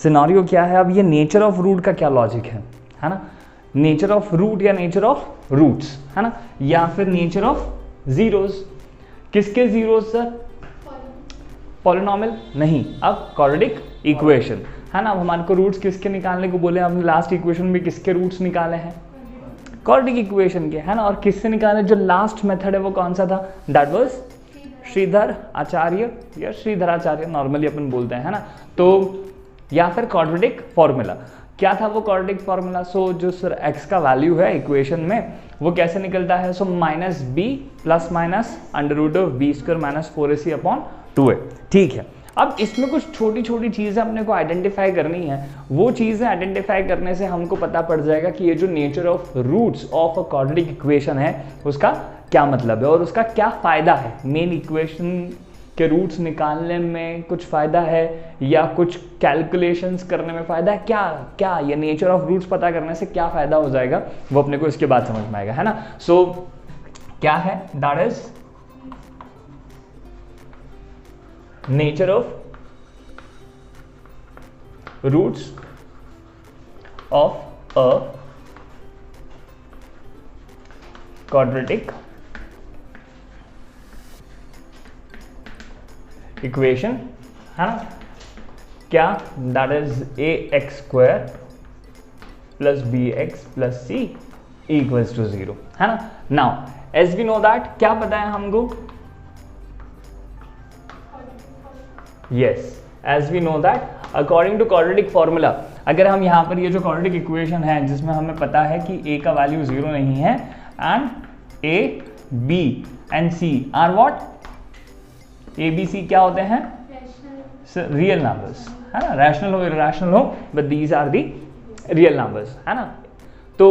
Scenario क्या है, अब ये नेचर ऑफ रूट का क्या लॉजिक है ना, नेचर ऑफ रूट या नेचर ऑफ रूट्स, है ना, या फिर नेचर ऑफ जीरोस। किसके जीरोस सर? पॉलिनोमियल नहीं, अब क्वाड्रेटिक इक्वेशन, है ना। अब हमारे को रूट्स किसके निकालने को बोले, हमने लास्ट इक्वेशन में किसके रूट्स निकाले हैं? क्वाड्रेटिक इक्वेशन के, है ना। और किससे निकाले? जो लास्ट मेथड है वो कौन सा था? दैट वाज श्रीधर आचार्य या श्रीधराचार्य नॉर्मली अपन बोलते हैं, है ना। तो या फिर क्वाड्रेटिक फॉर्मूला। क्या था वो क्वाड्रेटिक फॉर्मूला? सो जो सर x का वैल्यू है इक्वेशन में वो कैसे निकलता है? So minus B plus minus under root of B square minus 4ac upon 2a। ठीक है, अब इसमें कुछ छोटी छोटी चीज़ें अपने को आइडेंटिफाई करनी है। वो चीज़ें आइडेंटिफाई करने से हमको पता पड़ जाएगा कि ये जो nature of roots of a quadratic equation है उसका क्या मतलब है और उसका क्या फ़ायदा है। मेन इक्वेशन के रूट्स निकालने में कुछ फ़ायदा है या कुछ कैलकुलेशंस करने में फ़ायदा है, क्या ये नेचर ऑफ रूट्स पता करने से क्या फ़ायदा हो जाएगा वो अपने को इसके बाद समझ में आएगा, है ना। सो क्या है? That is nature of roots of a quadratic equation, है ना। क्या? That is a x square plus b x plus c equals to 0, है ना। Now as we know that, क्या पता है हमको? Yes, as we know that according to quadratic formula, अगर हम यहाँ पर ये जो क्वाड्रेटिक इक्वेशन है जिसमें हमें पता है कि a का वैल्यू 0 नहीं है and a, b and c are what? A B C क्या होते हैं? रियल नंबर्स, है ना। रैशनल हो इरैशनल हो but these are the real numbers, है ना। तो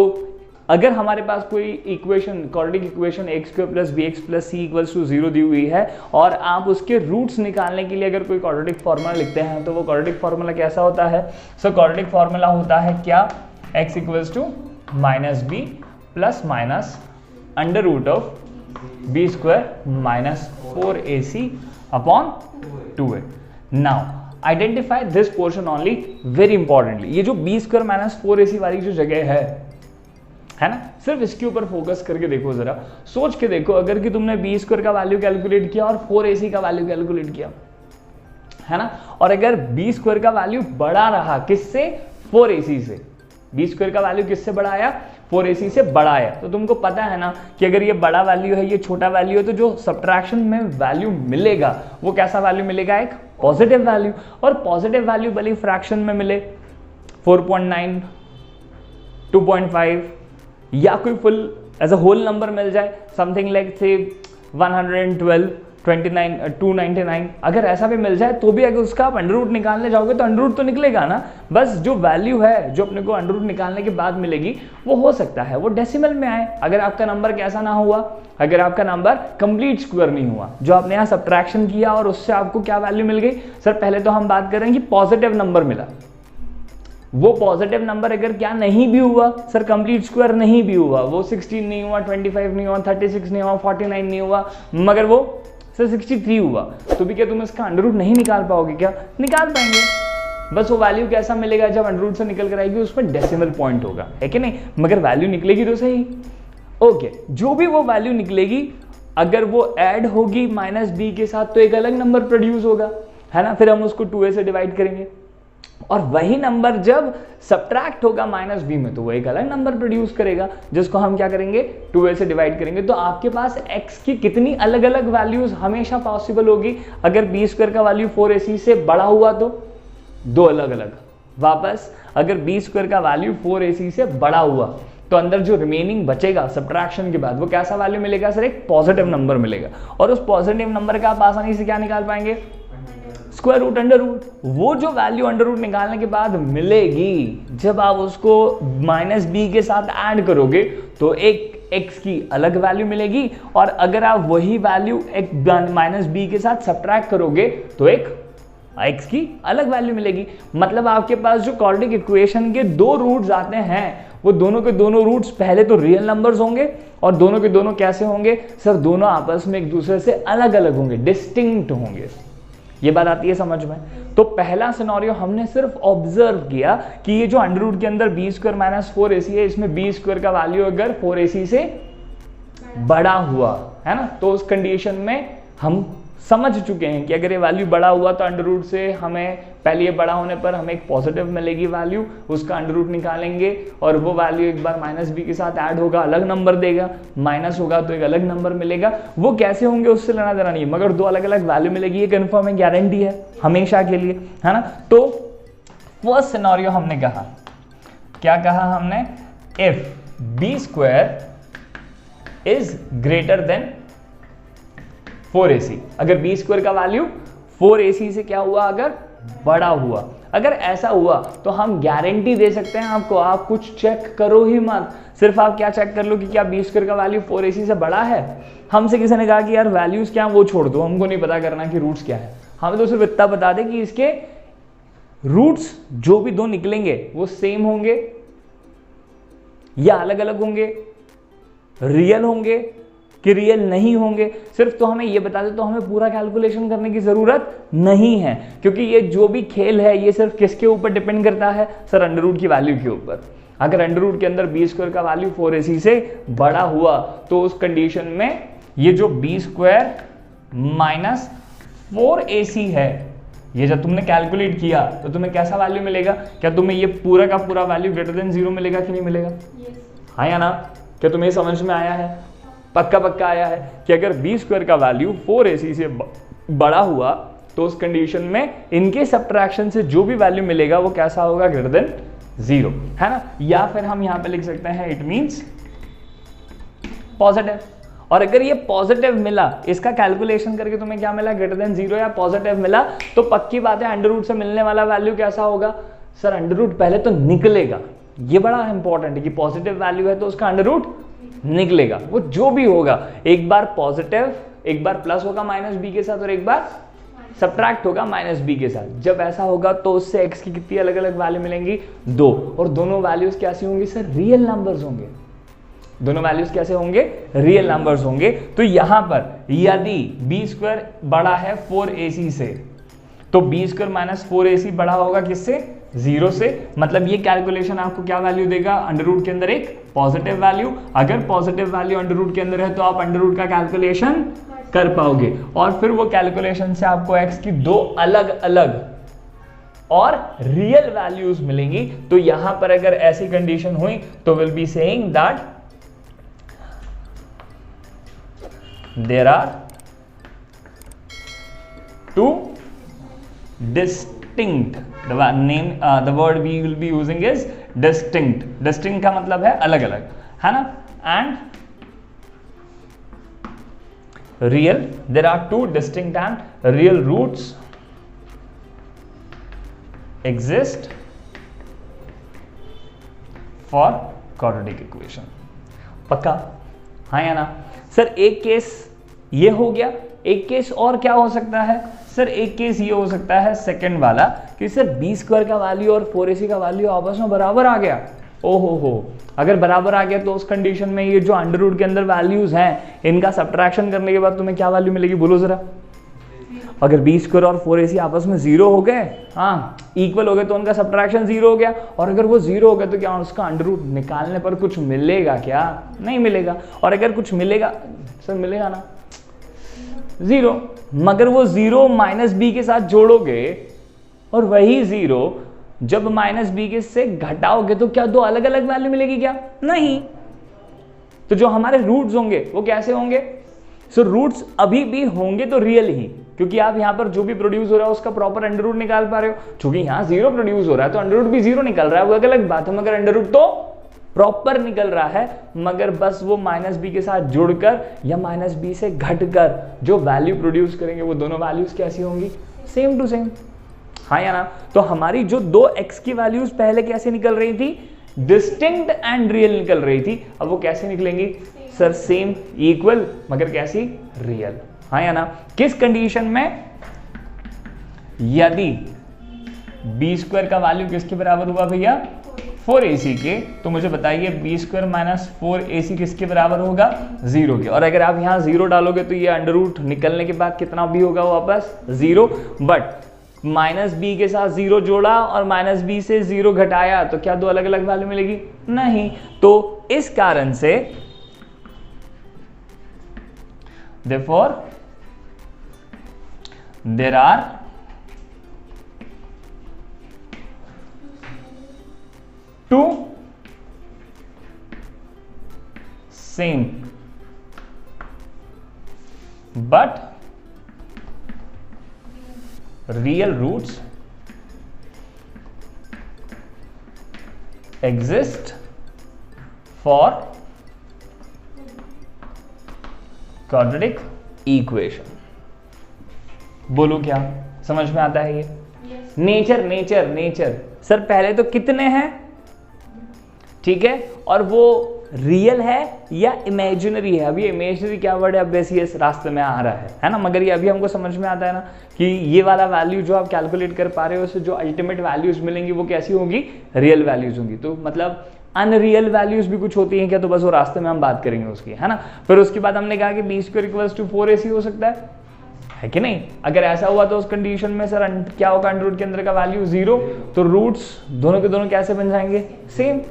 अगर हमारे पास कोई equation quadratic equation x square plus b x plus c equals to 0 दी हुई है और आप उसके रूट्स निकालने के लिए अगर कोई क्वाड्रेटिक फॉर्मूला लिखते हैं तो वो क्वाड्रेटिक फॉर्मूला कैसा होता है? सो क्वाड्रेटिक फॉर्मूला होता है क्या? X equals to minus B plus minus under root of B square minus 4ac upon 2a। Now identify this portion only, very importantly. ये जो बी स्क्वायर माइनस 4ac वाली जो जगह है ना, सिर्फ इसके ऊपर फोकस करके देखो, जरा सोच के देखो। अगर कि तुमने बी स्क्वायर का वैल्यू कैलकुलेट किया और 4ac का वैल्यू कैलकुलेट किया, है ना, और अगर बी स्क्वायर का वैल्यू बड़ा रहा किससे? 4ac से। बी स्क्वायर का वैल्यू किससे बड़ा आया? 4ac से बड़ा आया। तो तुमको पता है ना कि अगर ये बड़ा वैल्यू है, ये छोटा वैल्यू है, तो जो सब्ट्रैक्शन में वैल्यू मिलेगा वो कैसा वैल्यू मिलेगा? एक पॉजिटिव वैल्यू। और पॉजिटिव वैल्यू भले फ्रैक्शन में मिले 4.9, 2.5 या कोई full as a whole number मिल जाए, समथिंग लाइक से 112, 29, 299, अगर ऐसा भी मिल जाए तो भी अगर उसका आप अंडर रूट निकालने जाओगे तो अंडर रूट तो निकलेगा ना। बस जो वैल्यू है जो अपने को अंडर रूट निकालने के बाद मिलेगी वो हो सकता है वो डेसिमल में आए, अगर आपका नंबर कैसा ना हुआ, अगर आपका नंबर कंप्लीट स्क्वायर नहीं हुआ। जो आपने यहाँ सब्ट्रैक्शन किया और उससे आपको क्या वैल्यू मिल गई? सर पहले तो हम बात करें कि पॉजिटिव नंबर मिला। वो पॉजिटिव नंबर अगर क्या नहीं भी हुआ सर, कंप्लीट स्क्वायर नहीं भी हुआ, वो 16 नहीं हुआ, 25 नहीं हुआ, 36 नहीं हुआ, 49 नहीं हुआ, मगर वो सर 63 हुआ, तो भी क्या तुम इसका अंडर रूट नहीं निकाल पाओगे? क्या निकाल पाएंगे। बस वो वैल्यू कैसा मिलेगा? जब अंडर रूट से निकल कर आएगी उसमें डेसिमल पॉइंट होगा, है कि नहीं, मगर वैल्यू निकलेगी तो सही। ओके, जो भी वो वैल्यू निकलेगी अगर वो ऐड होगी माइनस बी के साथ तो एक अलग नंबर प्रोड्यूस होगा, है ना। फिर हम उसको 2a से डिवाइड करेंगे और वही नंबर जब सब्ट्रैक्ट होगा माइनस बी में तो वो एक अलग नंबर प्रोड्यूस करेगा, जिसको हम क्या करेंगे? 2a से डिवाइड करेंगे। तो आपके पास x की कितनी अलग अलग वैल्यूज हमेशा पॉसिबल होगी? अगर बी स्क्वायर का वैल्यू 4ac से बड़ा हुआ तो 2 अलग अलग। वापस अगर बी स्क्वायर का वैल्यू 4ac से बड़ा हुआ तो अंदर जो रिमेनिंग बचेगा सब्ट्रैक्शन के बाद वो कैसा वैल्यू मिलेगा? सर एक पॉजिटिव नंबर मिलेगा। और उस पॉजिटिव नंबर का आप आसानी से क्या निकाल पाएंगे? Square root, under root. वो जो वैल्यू अंडर रूट निकालने के बाद मिलेगी जब आप उसको माइनस बी के साथ ऐड करोगे तो एक x की अलग वैल्यू मिलेगी, और अगर आप वही वैल्यू एक माइनस बी के साथ सब्ट्रैक्ट करोगे तो एक x की अलग वैल्यू मिलेगी। मतलब आपके पास जो क्वाड्रेटिक इक्वेशन के 2 रूट्स आते हैं वो दोनों के दोनों रूट्स पहले तो रियल नंबर्स होंगे और दोनों के दोनों कैसे होंगे? सर दोनों आपस में एक दूसरे से अलग अलग होंगे, डिस्टिंक्ट होंगे, ये बात आती है समझ में? तो पहला सिनेरियो हमने सिर्फ ऑब्जर्व किया कि ये जो अंडर रूट के अंदर बी स्क्वायर माइनस 4ac है, इसमें बी स्क्वायर का वैल्यू अगर 4ac से बड़ा हुआ है ना, तो उस कंडीशन में हम समझ चुके हैं कि अगर ये वैल्यू बड़ा हुआ तो अंडर रूट से हमें पहले ये बड़ा होने पर हमें एक पॉजिटिव मिलेगी वैल्यू, उसका अंडर रूट निकालेंगे और वो वैल्यू एक बार माइनस बी के साथ ऐड होगा, अलग नंबर देगा, माइनस होगा तो एक अलग नंबर मिलेगा। वो कैसे होंगे उससे लेना देना नहीं, मगर दो अलग अलग वैल्यू मिलेगी, ये कन्फर्म है, गारंटी है हमेशा के लिए, है ना। तो फर्स्ट सिनेरियो हमने कहा, क्या कहा हमने, if b square is greater than 4ac, अगर बी स्क्वायर का वैल्यू 4ac से क्या हुआ, अगर बड़ा हुआ, अगर ऐसा हुआ तो हम गारंटी दे सकते हैं आपको, आप कुछ चेक करो ही मत, सिर्फ आप क्या चेक कर लो कि क्या बी स्क्वायर का वैल्यू 4ac से बड़ा है। हमसे किसी ने कहा कि यार वैल्यूज क्या, वो छोड़ दो, हमको नहीं पता करना कि रूट्स क्या है, हमें तो सिर्फ इतना बता दे कि इसके रूट्स जो भी दो निकलेंगे वो सेम होंगे या अलग अलग होंगे, रियल होंगे कि रियल नहीं होंगे, सिर्फ तो हमें ये बता दे, तो हमें पूरा कैलकुलेशन करने की जरूरत नहीं है, क्योंकि ये जो भी खेल है ये सिर्फ किसके ऊपर डिपेंड करता है, सर अंडर रूट की वैल्यू के ऊपर। अगर अंडर रूट के अंदर बी स्क्वायर का वैल्यू 4ac से बड़ा हुआ तो उस कंडीशन में ये जो बी स्क्वायर माइनस 4ac है, ये जब तुमने कैलकुलेट किया तो तुम्हें कैसा वैल्यू मिलेगा, क्या तुम्हें ये पूरा का पूरा वैल्यू ग्रेटर देन 0 मिलेगा कि नहीं मिलेगा? हाँ या ना? क्या तुम्हें समझ में आया है? पक्का पक्का आया है कि अगर बी स्क्वायर का वैल्यू 4ac से बड़ा हुआ तो उस कंडीशन में इनके सब्ट्रैक्शन से जो भी वैल्यू मिलेगा वो कैसा होगा, ग्रेटर देन 0, है ना। या फिर हम यहां पे लिख सकते हैं इट मींस पॉजिटिव, और अगर ये पॉजिटिव मिला, इसका कैलकुलेशन करके तुम्हें क्या मिला, ग्रेटर देन 0 या पॉजिटिव मिला, तो पक्की बात है अंडर रूट से मिलने वाला वैल्यू कैसा होगा, सर अंडर रूट पहले तो निकलेगा, ये बड़ा इंपॉर्टेंट है कि पॉजिटिव वैल्यू है तो उसका अंडर रूट निकलेगा, वो जो भी होगा, एक बार पॉजिटिव, एक बार प्लस होगा माइनस बी के साथ और एक बार सब्ट्रैक्ट होगा माइनस बी के साथ। जब ऐसा होगा तो उससे एक्स की कितनी अलग अलग वैल्यू मिलेंगी, 2, और दोनों वैल्यूज कैसी होंगी, सर रियल नंबर्स होंगे, दोनों वैल्यूज कैसे होंगे, रियल नंबर्स होंगे। तो यहां पर यदि बी स्क्वायर बड़ा है 4ac से, तो बी स्क्वायर माइनस 4ac बड़ा होगा किससे, 0 से, मतलब ये कैलकुलेशन आपको क्या वैल्यू देगा, अंडर रूट के अंदर एक पॉजिटिव वैल्यू। अगर पॉजिटिव वैल्यू अंडर रूट के अंदर है तो आप अंडर रूट का कैलकुलेशन कर पाओगे, और फिर वो कैलकुलेशन से आपको x की दो अलग अलग और रियल वैल्यूज मिलेंगी। तो यहां पर अगर ऐसी कंडीशन हुई तो will be saying that there are two distinct, the word we will be using is distinct, distinct का मतलब है अलग अलग, है ना, and real, there are two distinct and real roots exist for quadratic equation। पक्का? हाँ या ना? सर एक केस ये हो गया, एक केस और क्या हो सकता है, सर एक केस ये हो सकता है सेकंड वाला कि सर बी स्क्वायर का वैल्यू और 4ac का वैल्यू आपस में बराबर आ गया। ओहो हो, अगर बराबर आ गया तो उस कंडीशन में ये जो अंडर रूट के अंदर वैल्यूज हैं इनका सब्ट्रैक्शन करने के बाद तुम्हें क्या वैल्यू मिलेगी, बोलो जरा। अगर बी स्क्वायर और 4ac आपस में 0 हो गए, हाँ इक्वल हो गए, तो उनका सब्ट्रैक्शन 0 हो गया, और अगर वो 0 हो गया तो क्या उसका अंडर रूट निकालने पर कुछ मिलेगा क्या, नहीं मिलेगा। और अगर कुछ मिलेगा, सर मिलेगा ना, 0, मगर वो 0 माइनस बी के साथ जोड़ोगे और वही 0 जब माइनस बी के से घटाओगे तो क्या दो अलग अलग वैल्यू मिलेगी क्या, नहीं। तो जो हमारे रूट्स होंगे वो कैसे होंगे, सो रूट्स अभी भी होंगे तो रियल ही, क्योंकि आप यहाँ पर जो भी प्रोड्यूस हो रहा है उसका प्रॉपर अंडर रूट निकाल पा रहे हो। क्योंकि यहाँ 0 प्रोड्यूस हो रहा है तो अंडर रूट भी 0 निकल रहा है, वो अलग अलग बात है, मगर अंडर रूट तो प्रॉपर निकल रहा है, मगर बस वो माइनस बी के साथ जुड़कर या माइनस बी से घटकर जो वैल्यू प्रोड्यूस करेंगे वो दोनों वैल्यूज कैसी होंगी, सेम टू सेम, हाँ या ना। तो हमारी जो दो x की वैल्यूज पहले कैसे निकल रही थी, डिस्टिंक्ट एंड रियल निकल रही थी, अब वो कैसे निकलेंगी, सर सेम, इक्वल, मगर कैसी, रियल, हाँ या ना। किस कंडीशन में, यदि बी स्क्वायर का वैल्यू किसके बराबर हुआ भैया, 4ac के, तो मुझे बताइए बी स्क्वायर माइनस 4ac किसके बराबर होगा, 0 के। और अगर आप यहाँ 0 डालोगे तो ये अंडर रूट निकलने के बाद कितना भी होगा वापस 0, बट माइनस बी के साथ 0 जोड़ा और माइनस बी से 0 घटाया तो क्या दो अलग अलग वैल्यू मिलेगी, नहीं। तो इस कारण से therefore there are two same but real roots exist for quadratic equation। बोलो क्या समझ में आता है ये? नेचर नेचर नेचर सर पहले तो कितने हैं, ठीक है, और वो रियल है या इमेजिनरी है। अभी इमेजिनरी क्या वर्ड है, अब वैसे इस रास्ते में आ रहा है ना, मगर ये अभी हमको समझ में आता है ना कि ये वाला वैल्यू जो आप कैलकुलेट कर पा रहे हो उससे जो अल्टीमेट वैल्यूज मिलेंगी वो कैसी होगी, रियल वैल्यूज होंगी। तो मतलब अनरियल वैल्यूज भी कुछ होती हैं क्या, तो बस वो रास्ते में हम बात करेंगे उसकी, है ना। फिर उसके बाद हमने कहा कि B square equals to 4ac हो सकता है कि नहीं। अगर ऐसा हुआ तो उस कंडीशन में सर क्या होगा, अंडर रूट के अंदर का वैल्यू 0, तो रूट्स दोनों के दोनों कैसे बन जाएंगे, सेम,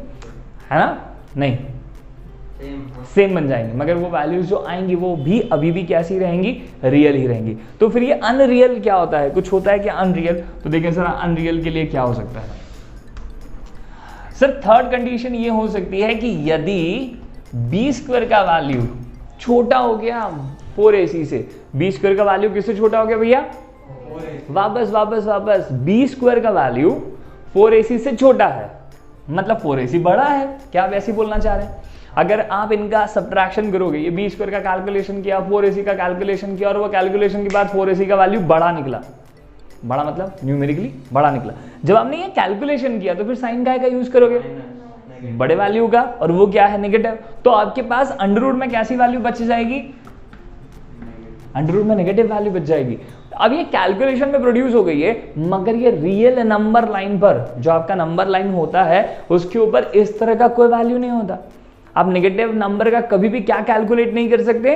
है ना, नहीं सेम बन जाएंगे, मगर वो वैल्यूज जो आएंगी वो भी अभी भी कैसी रहेंगी, रियल ही रहेंगी। तो फिर ये अनरियल क्या होता है, कुछ होता है क्या अनरियल, तो देखें सर अनरियल के लिए क्या हो सकता है। सर थर्ड कंडीशन ये हो सकती है कि यदि बी स्क्वायर का वैल्यू छोटा हो गया 4ac से, बी स्क्वायर का वैल्यू किससे छोटा हो गया भैया, वापस बी स्क्वायर का वैल्यू 4ac से छोटा है, मतलब 4ac बड़ा है, क्या आप ऐसे बोलना चाह रहे हैं। अगर आप इनका सब्ट्रैक्शन करोगे, ये बी स्क्वायर का कैलकुलेशन किया, 4ac का कैलकुलेशन किया और वो कैलकुलेशन के बाद 4ac का वैल्यू बड़ा निकला, बड़ा मतलब न्यूमेरिकली बड़ा निकला, जब आपने ये कैलकुलेशन किया तो फिर साइन का यूज करोगे, बड़े वैल्यू का, और वो क्या है नेगेटिव, तो आपके पास अंडर रूट में कैसी वैल्यू बच जाएगी, अंडर रूट में नेगेटिव वैल्यू बच जाएगी। अब ये कैलकुलेशन में प्रोड्यूस हो गई है, मगर ये रियल नंबर लाइन पर जो आपका नंबर लाइन होता है उसके ऊपर इस तरह का कोई वैल्यू नहीं होता। आप नेगेटिव नंबर का कभी भी क्या कैलकुलेट नहीं कर सकते,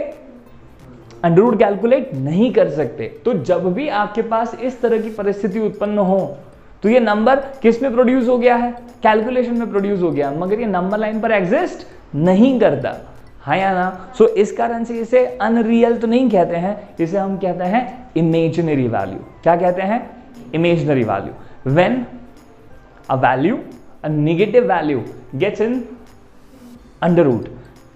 अंडर रूट कैलकुलेट नहीं कर सकते। तो जब भी आपके पास इस तरह की परिस्थिति उत्पन्न हो तो ये नंबर किस में प्रोड्यूस हो गया है, कैलकुलेशन में प्रोड्यूस हो गया, मगर ये नंबर लाइन पर एग्जिस्ट नहीं करता, हाँ या ना। सो इस कारण से इसे अनरियल तो नहीं कहते हैं, इसे हम कहते हैं इमेजिनरी वैल्यू। क्या कहते हैं, imaginary value. When a value, a negative value gets in under root,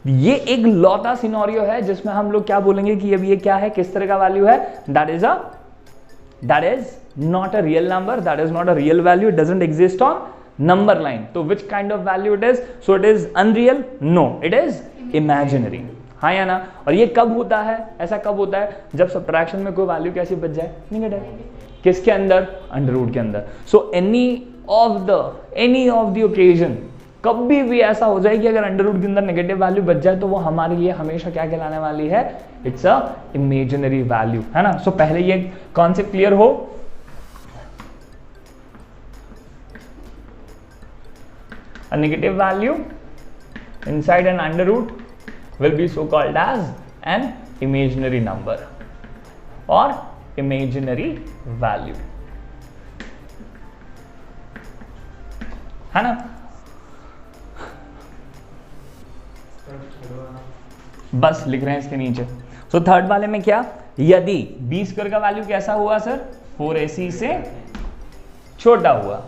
ये एक लौता सिनेरियो है जिसमें हम लोग क्या बोलेंगे कि अब ये क्या है, किस तरह का वैल्यू है, that is not a real number, that is not a real value, it doesn't exist on number line. तो which kind of value it is, so it is unreal, no it is imaginary, हाँ या ना। और ये कब होता है, ऐसा कब होता है, जब सब्ट्रैक्शन में कोई वैल्यू कैसी बच जाए, नेगेटिव, किसके अंदर, अंडर रूट के अंदर। So any of the occasion, कभी भी ऐसा हो जाए कि अगर अंडर रूट के अंदर नेगेटिव वैल्यू बच जाए तो वो हमारे लिए हमेशा क्या कहलाने वाली है, इट्स अ इमेजिनरी वैल्यू, है ना। सो पहले ये कॉन्सेप्ट क्लियर हो, a negative value inside an under root will be so called as an imaginary number or imaginary value, है ना। बस लिख रहे हैं इसके नीचे। सो थर्ड वाले में क्या, यदि बी स्क्वायर का वैल्यू कैसा हुआ सर, 4ac से छोटा हुआ,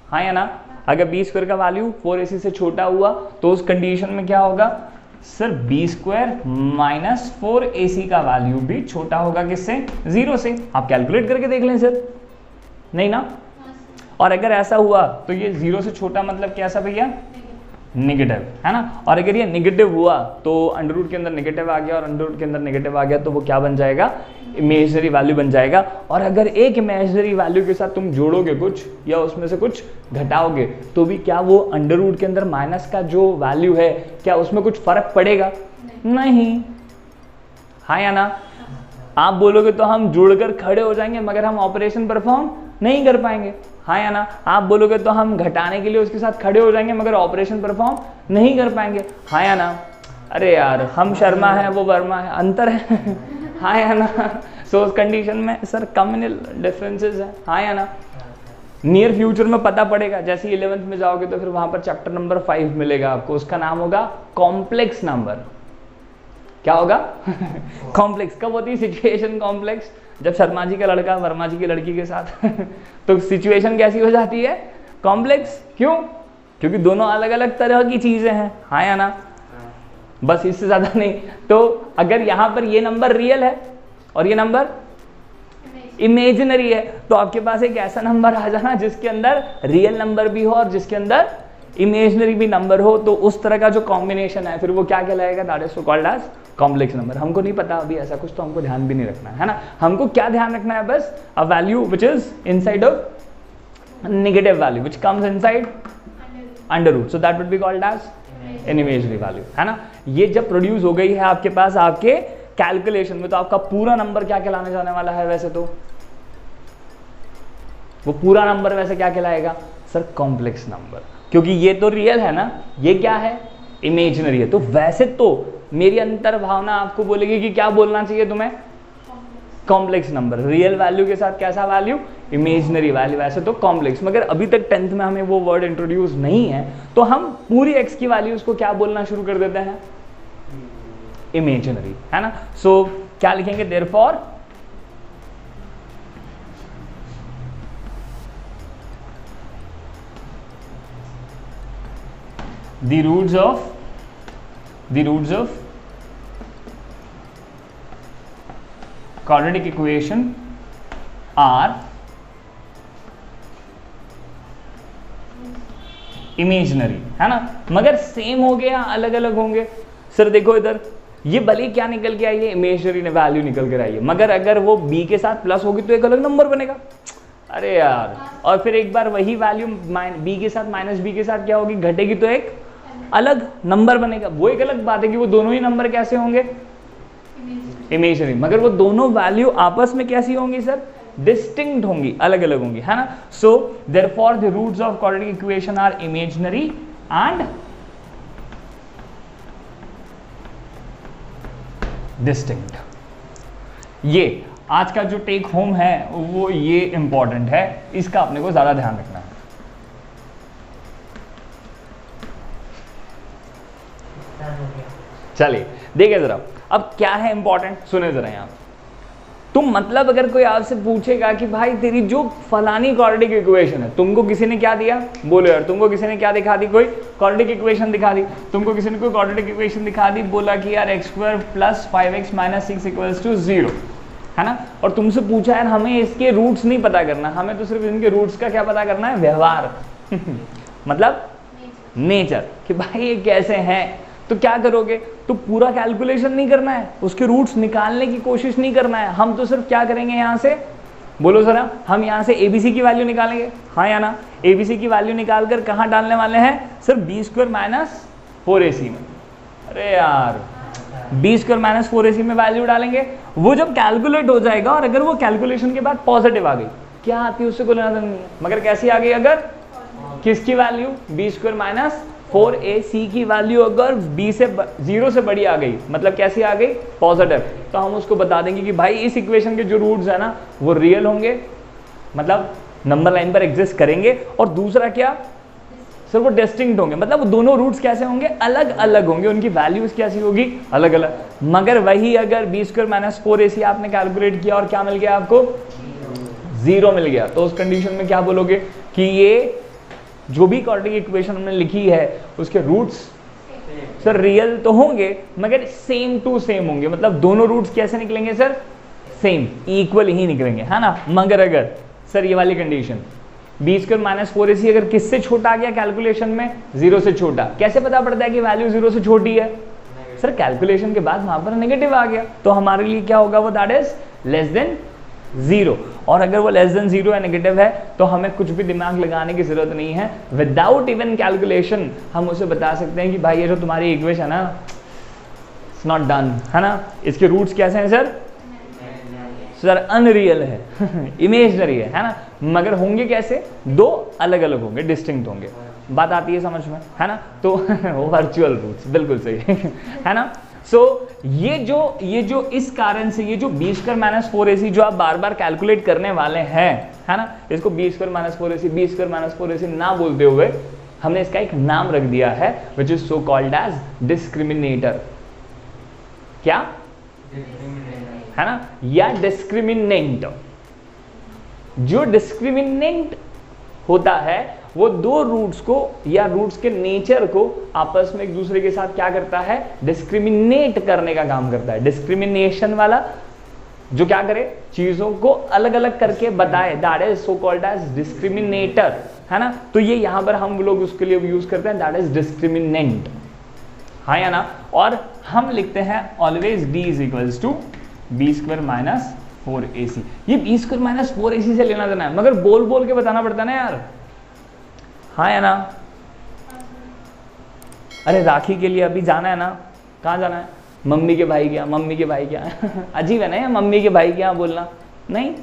हाँ या ना। अगर बी स्क्वायर का वैल्यू 4ac से छोटा हुआ तो उस कंडीशन में क्या होगा sir, B square minus 4ac का वैल्यू भी छोटा होगा किससे, 0 से। आप कैलकुलेट करके देख लें सर, नहीं ना। और अगर ऐसा हुआ तो ये 0 से छोटा मतलब कैसा भैया, नेगेटिव, है ना। और अगर ये नेगेटिव हुआ तो अंडर रूट के अंदर नेगेटिव आ गया और अंडर रूट के अंदर नेगेटिव आ गया तो वो क्या बन जाएगा, इमेजिनरी वैल्यू बन जाएगा। और अगर एक इमेजिनरी वैल्यू के साथ तुम जोड़ोगे कुछ या उसमें से कुछ घटाओगे तो भी क्या वो अंडर रूट के अंदर माइनस का जो वैल्यू है क्या उसमें कुछ फर्क पड़ेगा, नहीं, हाँ या ना। आप बोलोगे तो हम जुड़कर खड़े हो जाएंगे मगर हम ऑपरेशन परफॉर्म नहीं कर पाएंगे, हाँ या ना? आप बोलोगे तो हम घटाने के लिए उसके साथ खड़े हो जाएंगे मगर ऑपरेशन परफॉर्म नहीं कर पाएंगे, हाँ या ना? अरे यार हम शर्मा है वो वर्मा है, अंतर है हाँ या ना? सो उस कंडीशन में सर कम्युनल डिफरेंसेस है, हाँ या ना? नियर फ्यूचर में पता पड़ेगा, जैसे 11th में जाओगे तो फिर वहां पर चैप्टर नंबर 5 मिलेगा आपको, उसका नाम होगा कॉम्प्लेक्स नंबर। क्या होगा कॉम्प्लेक्स। कब होती है सिचुएशन कॉम्प्लेक्स? जब शर्मा जी का लड़का वर्मा जी की लड़की के साथ तो सिचुएशन कैसी हो जाती है? कॉम्प्लेक्स। क्यों? क्योंकि दोनों अलग अलग तरह की चीजें हैं, हाँ या ना? बस इससे ज्यादा नहीं। तो अगर यहाँ पर ये नंबर रियल है और ये नंबर इमेजिनरी है तो आपके पास एक ऐसा नंबर आ जाना जिसके अंदर रियल नंबर भी हो और जिसके अंदर इमेजिनरी भी नंबर हो, तो उस तरह का जो कॉम्बिनेशन है फिर वो क्या कहलाएगा? That is called as complex number. हमको नहीं पता अभी ऐसा कुछ, तो हमको ध्यान भी नहीं रखना है ना? हमको क्या ध्यान रखना है? बस a value which is inside of negative value which comes inside under root, so that would be called as an imaginary value, है ना? ये जब प्रोड्यूस हो गई है आपके पास आपके कैलकुलेशन में, तो आपका पूरा नंबर क्या कहलाने जाने वाला है? वैसे तो वो पूरा नंबर वैसे क्या कहलाएगा सर? कॉम्प्लेक्स नंबर, क्योंकि ये तो रियल है ना, ये क्या है? इमेजिनरी है। तो वैसे तो मेरी अंतर भावना आपको बोलेगी कि क्या बोलना चाहिए तुम्हें? Complex number. रियल वैल्यू के साथ कैसा वैल्यू? Imaginary value. वैसे तो कॉम्प्लेक्स, मगर अभी तक 10th में हमें वो वर्ड इंट्रोड्यूस नहीं है, तो हम पूरी x की वैल्यूज को क्या बोलना शुरू कर देते हैं? इमेजिनरी, है ना? सो क्या लिखेंगे? Therefore the roots of quadratic equation are imaginary, है ना? मगर सेम हो गया अलग अलग होंगे? सर देखो इधर, ये भले क्या निकल के आई है? इमेजिनरी ने वैल्यू निकल कर आई है, मगर अगर वो b के साथ प्लस होगी तो एक अलग नंबर बनेगा। अरे यार, और फिर एक बार वही वैल्यू b के साथ माइनस b के साथ क्या होगी? घटेगी तो एक अलग नंबर बनेगा। वो एक अलग बात है कि वो दोनों ही नंबर कैसे होंगे? इमेजिनरी। मगर वो दोनों वैल्यू आपस में कैसी होंगी सर? डिस्टिंक्ट होंगी, अलग अलग होंगी, है ना? So therefore the roots of quadratic equation are imaginary and distinct. ये आज का जो टेक होम है वो ये इंपॉर्टेंट है, इसका अपने को ज्यादा ध्यान रखना है। चलिए देखिए जरा, अब क्या है इंपॉर्टेंट, सुने जरा यहाँ। तुम मतलब अगर कोई आपसे पूछेगा कि भाई तेरी जो फलानी क्वाड्रेटिक इक्वेशन है, तुमको किसी ने क्या दिया? बोलो यार, तुमको किसी ने क्या दिखा दी? कोई क्वाड्रेटिक इक्वेशन दिखा दी। तुमको किसी ने कोई क्वाड्रेटिक इक्वेशन दिखा दी, बोला कि यार x² + 5x - 6 = 0, है ना? और तुमसे पूछा यार हमें इसके रूट्स नहीं पता करना, हमें तो सिर्फ इनके रूट्स का क्या पता करना है? व्यवहार मतलब नेचर, कि भाई ये कैसे हैं। तो क्या करोगे? तो पूरा कैलकुलेशन नहीं करना है, उसके रूट्स निकालने की कोशिश नहीं करना है। हम तो सिर्फ क्या करेंगे यहाँ से? बोलो जरा, हम यहाँ से ABC की वैल्यू निकालेंगे, हाँ या ना? ABC की वैल्यू निकाल कर कहाँ डालने वाले हैं? सिर्फ b² - 4ac में। अरे यार, b² - 4ac में वैल्यू डालेंगे, वो जब कैलकुलेट हो जाएगा और अगर वो कैलकुलेशन के बाद पॉजिटिव आ गई, क्या आती है उससे कोई लेना देना नहीं है। मगर कैसी आ गई? अगर किसकी वैल्यू? b² - 4ac की वैल्यू अगर 0 से बड़ी आ गई, मतलब कैसी आ गई? पॉजिटिव, तो हम उसको बता देंगे कि भाई इस इक्वेशन के जो रूट्स है ना वो रियल होंगे, मतलब नंबर लाइन पर एग्जिस्ट करेंगे। और दूसरा क्या सर? वो डिस्टिंक्ट होंगे, मतलब वो दोनों रूट्स कैसे होंगे? अलग अलग होंगे, उनकी वैल्यूज कैसी होगी? अलग अलग। मगर वही अगर b² - 4ac आपने कैलकुलेट किया और क्या मिल गया आपको? 0 मिल गया, तो उस कंडीशन में क्या बोलोगे कि ये जो भी क्वाड्रेटिक इक्वेशन हमने लिखी है उसके रूट्स सर रियल तो होंगे मगर सेम टू सेम होंगे, मतलब दोनों रूट्स कैसे निकलेंगे सर? सेम, इक्वल ही निकलेंगे, है ना? मगर अगर सर ये वाली कंडीशन b² - 4ac अगर किससे छोटा आ गया कैलकुलेशन में? 0 से छोटा। कैसे पता पड़ता है कि वैल्यू 0 से छोटी है? सर कैलकुलेशन के बाद वहां पर नेगेटिव आ गया, तो हमारे लिए क्या होगा? वो दैट इज लेस देन 0। और अगर वो लेस देन 0 है, नेगेटिव है, तो हमें कुछ भी दिमाग लगाने की जरूरत नहीं है। विदाउट इवन कैलकुलेशन हम उसे बता सकते हैं कि भाई ये जो तुम्हारी इक्वेशन है ना, इट्स नॉट डन, है ना? इसके रूट्स कैसे हैं सर? सर अनरियल है इमेजनरी है ना, मगर होंगे कैसे, दो अलग अलग होंगे, डिस्टिंक्ट होंगे। बात आती है समझ में, है ना। तो वर्चुअल रूट्स, बिल्कुल सही है ना। सो ये जो इस कारण से ये जो b² - जो आप बार बार कैलकुलेट करने वाले हैं, है ना, इसको b² - 4ac ना बोलते हुए हमने इसका एक नाम रख दिया है, which is so called as discriminator. क्या है ना, या डिस्क्रिमिनेंट। जो डिस्क्रिमिनेंट होता है वो दो रूट्स को या रूट्स के नेचर को आपस में एक दूसरे के साथ क्या करता है, डिस्क्रिमिनेट करने का काम करता है। डिस्क्रिमिनेशन वाला जो क्या करे, चीजों को अलग अलग करके बताए, that is so called as discriminator, है ना। तो ये यहां पर हम लोग उसके लिए यूज करते हैं, दैट इज डिस्क्रिमिनेंट, हाँ या ना। और हम लिखते हैं always d is equals to b² - 4ac। ये b² - 4ac से लेना देना है, मगर बोल बोल के बताना पड़ता है ना यार, हाँ या ना। अरे राखी के लिए अभी जाना है ना, कहाँ जाना है, मम्मी के भाई के यहाँ, मम्मी के भाई के यहाँ अजीब है ना यार, मम्मी के भाई के यहाँ बोलना नहीं,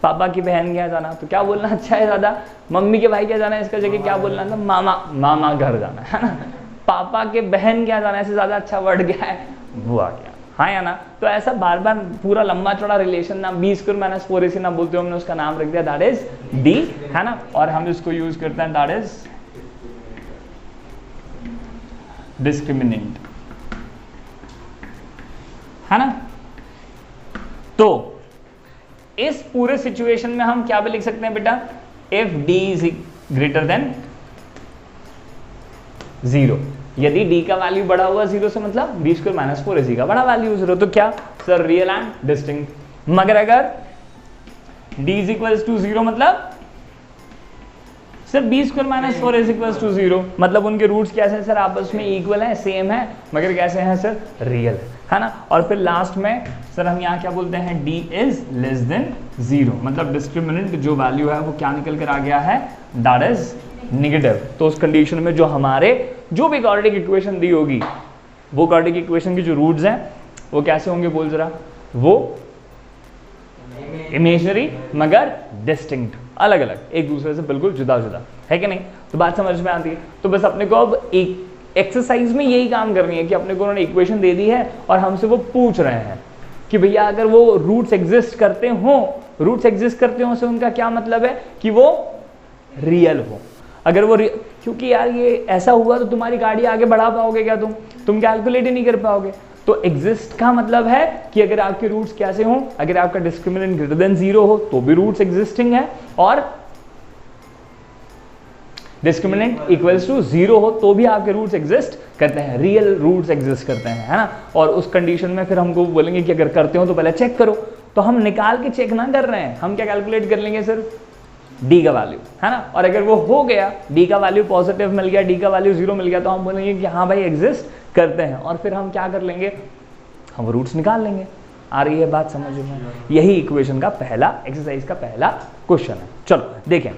पापा की बहन के यहाँ जाना, तो क्या बोलना अच्छा है ज़्यादा, मम्मी के भाई के यहाँ जाना है, इसका जगह क्या बोलना है, मामा घर जाना है ना। पापा के बहन के यहाँ जाना, ऐसे ज़्यादा अच्छा वर्ड क्या है, बुआ के यहाँ, हाँ या ना। तो ऐसा बार बार पूरा लंबा चौड़ा रिलेशन ना b² - 4ac ना बोलते हो, हमने उसका नाम रख दिया दैट इज d, है ना। और हम इसको यूज करते हैं दैट इज डिस्क्रिमिनेंट, है ना। तो इस पूरे सिचुएशन में हम क्या भी लिख सकते हैं बेटा, if d is greater then 0, यदि d का वैल्यू बड़ा हुआ 0 से, मतलब b² - 4ac का बड़ा वैल्यू 0, तो क्या सर रियल एंड डिस्टिंक्ट। मगर अगर d इज इक्वल्स टू 0, मतलब sir b² - 4ac equals to 0, मतलब उनके रूट्स कैसे हैं सर, आपस में इक्वल हैं, सेम है, मगर कैसे हैं सर, रियल है ना। और फिर लास्ट में सर हम यहाँ क्या बोलते हैं, d इज लेस देन 0, मतलब डिस्क्रिमिनेंट जो वैल्यू है वो क्या निकल कर आ गया है, दैट इज नेगेटिव। तो उस कंडीशन में जो हमारे जो भी क्वाड्रेटिक इक्वेशन दी होगी, वो क्वाड्रेटिक इक्वेशन की जो रूट्स हैं वो कैसे होंगे, बोल जरा, वो इमेजनरी मगर डिस्टिंक्ट, अलग अलग, एक दूसरे से बिल्कुल जुदा जुदा, है कि नहीं। तो बात समझ में आती है। तो बस अपने को अब एक एक्सरसाइज में यही काम करनी है कि अपने को उन्होंने इक्वेशन दे दी है और हमसे वो पूछ रहे हैं कि भैया अगर वो रूट्स एग्जिस्ट करते हो से उनका क्या मतलब है कि वो रियल हो। अगर वो क्योंकि यार ये ऐसा हुआ तो तुम्हारी गाड़ी आगे बढ़ा पाओगे क्या, तुम कैलकुलेट ही नहीं कर पाओगे। तो एग्जिस्ट का मतलब है कि अगर आपके रूट्स कैसे हों, अगर आपका डिस्क्रिमिनेंट ग्रेटर देन 0 हो तो भी रूट्स एग्जिस्टिंग है, और डिस्क्रिमिनेंट इक्वल्स टू 0 हो तो भी आपके रूट्स एग्जिस्ट करते हैं, रियल रूट्स एग्जिस्ट करते हैं, है ना। और उस कंडीशन में फिर हमको बोलेंगे कि अगर करते हो तो पहले चेक करो। तो हम निकाल के चेक ना कर रहे हैं, हम क्या कैलकुलेट कर लेंगे, सिर्फ d का वैल्यू, है ना। और अगर वो हो गया, d का वैल्यू पॉजिटिव मिल गया, d का वैल्यू 0 मिल गया, तो हम बोलेंगे कि हाँ भाई एग्जिस्ट करते हैं, और फिर हम क्या कर लेंगे, हम रूट्स निकाल लेंगे। आ रही है बात समझ में। यही इक्वेशन का पहला, एक्सरसाइज का पहला क्वेश्चन है। चलो देखें।